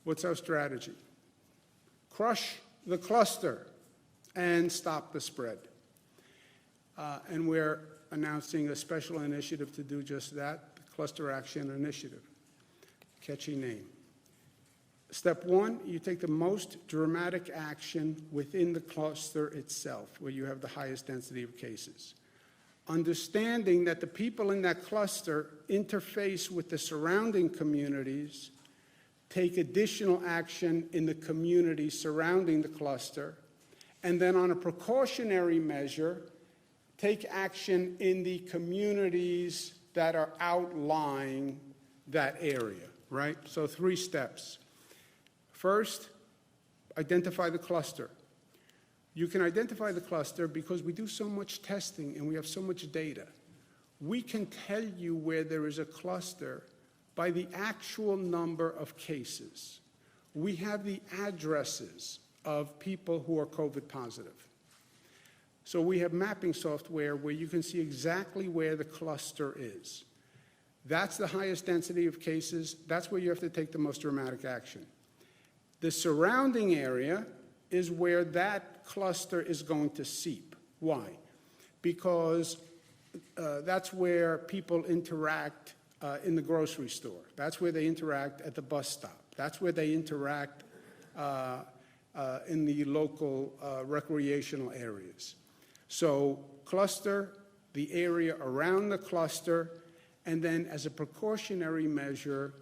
What's our strategy? Crush the cluster and stop the spread. And we're announcing a special initiative to do just that, the Cluster Action Initiative. Catchy name. Step one, you take the most dramatic action within the cluster itself, where you have the highest density of cases. Understanding that the people in that cluster interface with the surrounding communities, take additional action in the communities surrounding the cluster, and then on a precautionary measure, take action in the communities that are outlying that area, right? So 3 steps. First, identify the cluster. You can identify the cluster because we do so much testing and we have so much data. We can tell you where there is a cluster by the actual number of cases. We have the addresses of people who are COVID positive. So we have mapping software where you can see exactly where the cluster is. That's the highest density of cases. That's where you have to take the most dramatic action. The surrounding area is where that cluster is going to seep. Why? Because that's where people interact in the grocery store. That's where they interact at the bus stop. That's where they interact in the local recreational areas. So cluster, the area around the cluster, and then as a precautionary measure,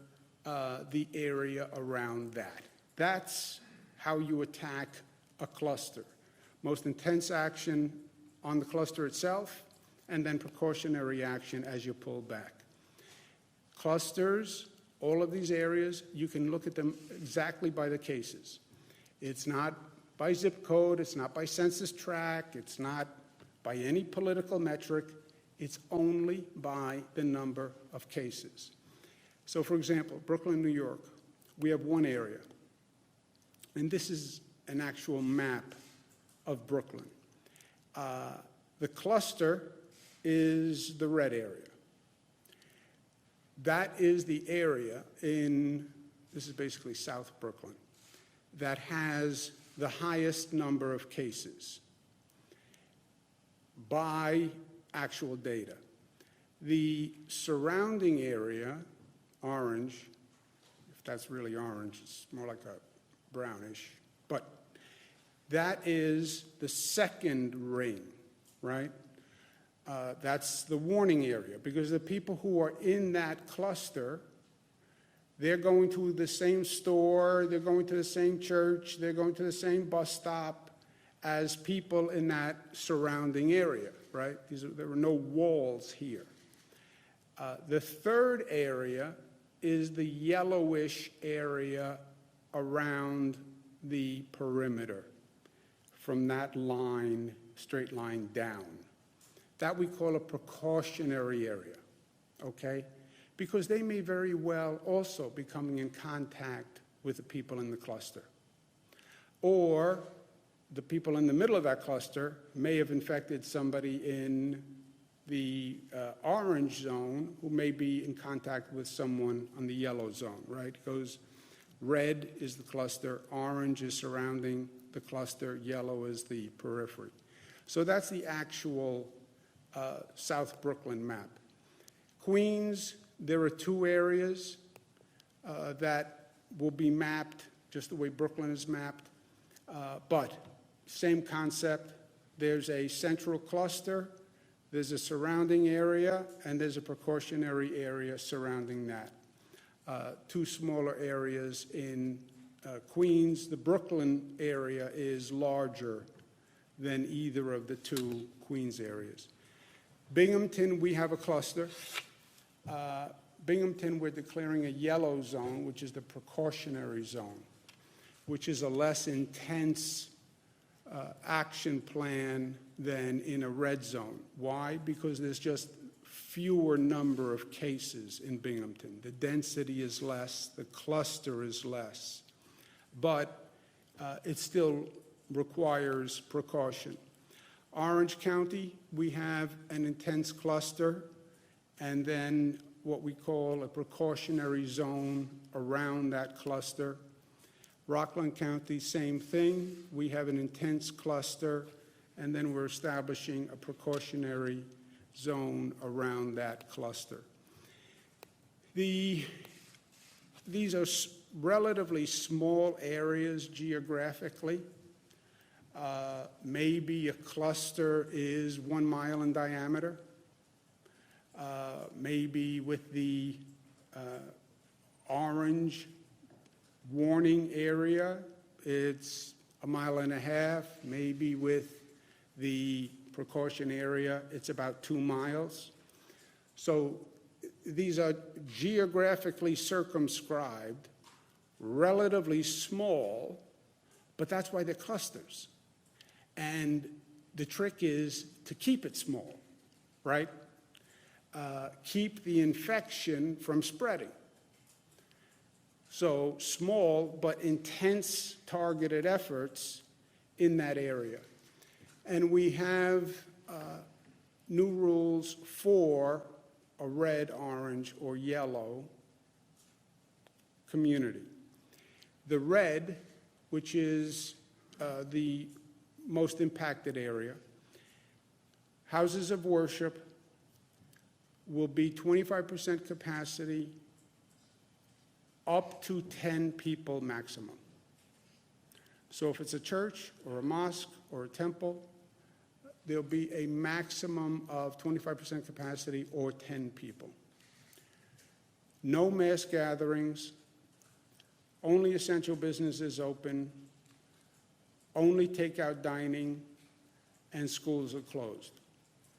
the area around that. That's how you attack a cluster. Most intense action on the cluster itself, and then precautionary action as you pull back. Clusters, all of these areas, you can look at them exactly by the cases. It's not by zip code, it's not by census tract, it's not by any political metric, it's only by the number of cases. So for example, Brooklyn, New York, we have one area. And this is an actual map of Brooklyn. The cluster is the red area. That is the area this is basically South Brooklyn, that has the highest number of cases by actual data. The surrounding area, orange, if that's really orange, it's more like a brownish, but that is the second ring, right? That's the warning area, because the people who are in that cluster, they're going to the same store, they're going to the same church, they're going to the same bus stop as people in that surrounding area, right? There are no walls here. The third area is the yellowish area around the perimeter, from that line, straight line down. That we call a precautionary area, okay? Because they may very well also be coming in contact with the people in the cluster. Or the people in the middle of that cluster may have infected somebody in the orange zone who may be in contact with someone on the yellow zone, right? It goes red is the cluster, orange is surrounding the cluster, yellow is the periphery. So that's the actual South Brooklyn map. Queens, there are 2 areas that will be mapped just the way Brooklyn is mapped, but same concept. There's a central cluster, there's a surrounding area, and there's a precautionary area surrounding that. 2 smaller areas in Queens. The Brooklyn area is larger than either of the 2 Queens areas. Binghamton, we have a cluster. Binghamton, we're declaring a yellow zone, which is the precautionary zone, which is a less intense action plan than in a red zone. Why? Because there's just fewer number of cases in Binghamton. The density is less, the cluster is less, but it still requires precaution. Orange County, we have an intense cluster, and then what we call a precautionary zone around that cluster. Rockland County, same thing. We have an intense cluster, and then we're establishing a precautionary zone around that cluster. These are relatively small areas geographically. Maybe a cluster is 1 mile in diameter. Maybe with the orange warning area, it's 1.5 miles. Maybe with the precaution area, it's about 2 miles. So these are geographically circumscribed, relatively small, but that's why they're clusters. And the trick is to keep it small, right? Keep the infection from spreading. So small but intense targeted efforts in that area. And we have new rules for a red, orange, or yellow community. The red, which is the most impacted area, houses of worship will be 25% capacity, up to 10 people maximum. So if it's a church or a mosque or a temple, there'll be a maximum of 25% capacity or 10 people. No mass gatherings, only essential businesses open, only takeout dining, and schools are closed.